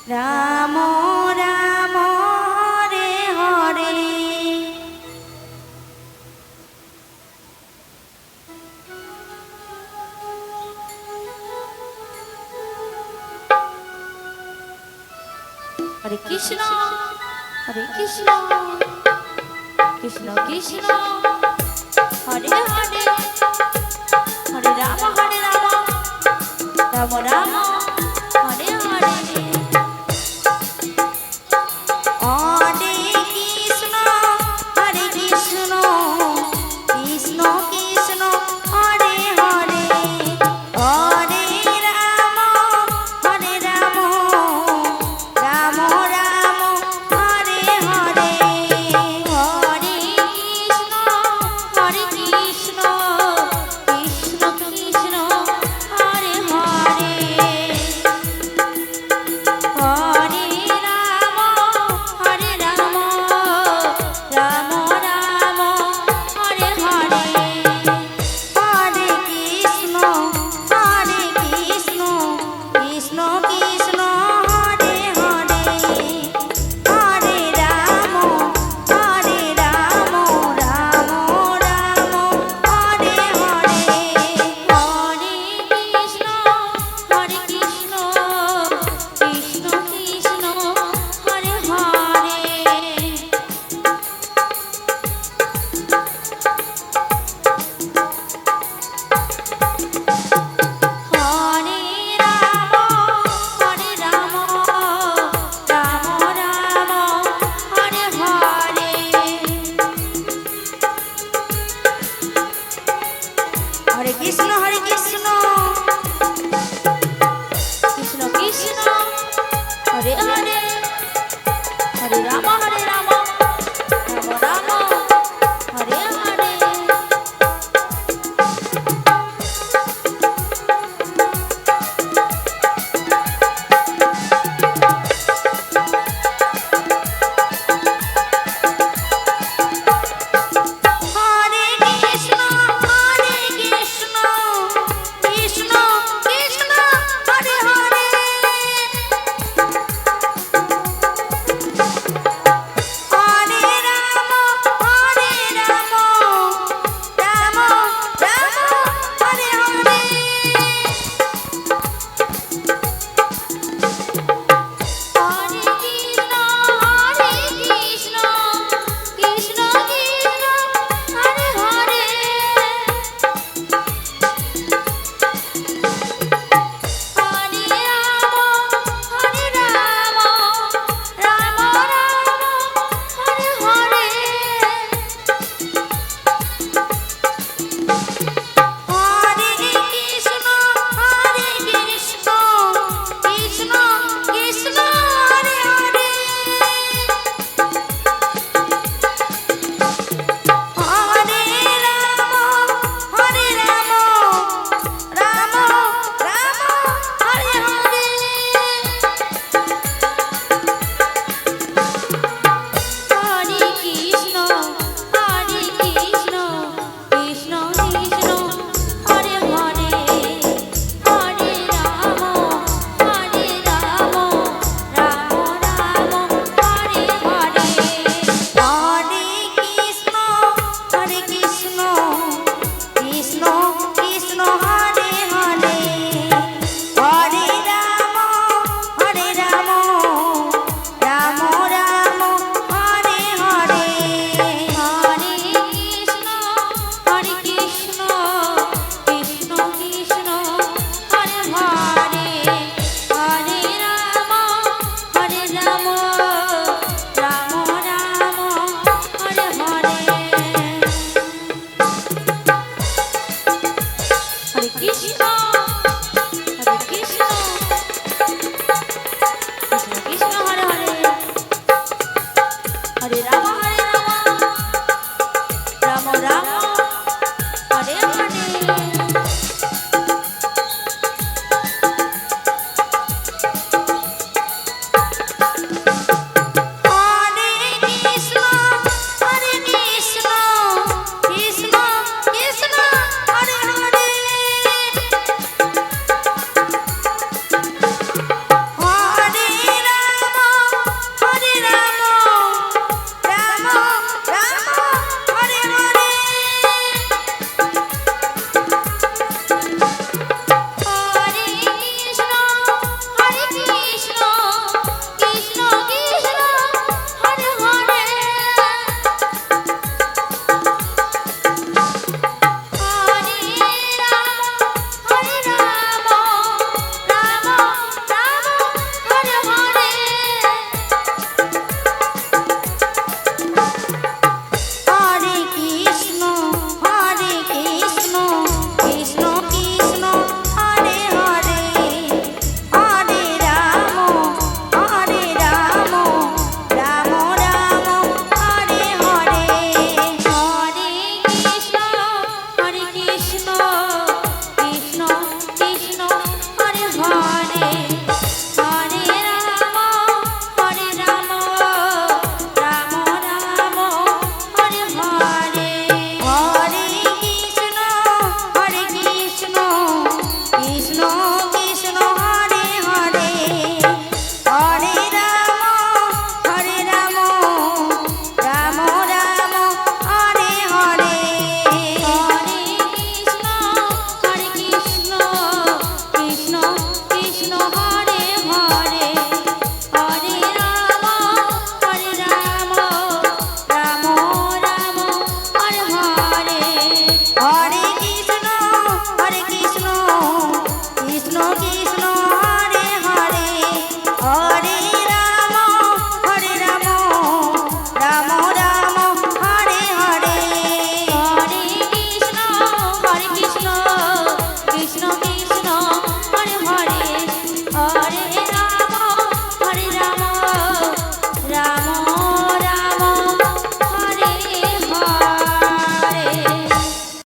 Ram Ram Hare Hare. Hare Krishna Hare Krishna Krishna Krishna Hare Hare, Hare Ram Ram Ram Hare Hare. Hare Krishna Krishna Krishna Hare Hare, Hare Ram Ram Ram Hare Hare. Hare Krishna Krishna Krishna Krishna Hare Hare, Hare Ram Ram Ram Hare Hare. Hare Krishna Krishna Krishna Krishna Hare Hare, Hare Ram Ram Ram Hare Hare. Hare Krishna Krishna Krishna Krishna Hare Hare. Hare Ram Ram Ram Hare Hare. Hare Krishna Krishna Krishna Hare Hare, Hare Ram Ram Ram Hare Hare. Hare Krishna Krishna Krishna Krishna Hare Hare, Hare Ram Ram Ram Hare Hare. Hare Krishna Krishna Krishna Krishna Hare Hare, Hare Ram Ram Hare Hare. Hare Krishna Krishna Krishna Krishna Hare Hare, Hare Ram Ram Ram Hare Hare. Hare Krishna Krishna Krishna Krishna Hare Hare, Hare Ram Ram Ram Hare Hare. Hare Krishna Krishna Krishna Krishna Hare Hare, Hare Ram Ram Ram Hare Hare. Hare Krishna Krishna Krishna Krishna Hare Hare, Hare Ram Ram Ram Hare Hare. Hare Krishna Krishna Krishna Krishna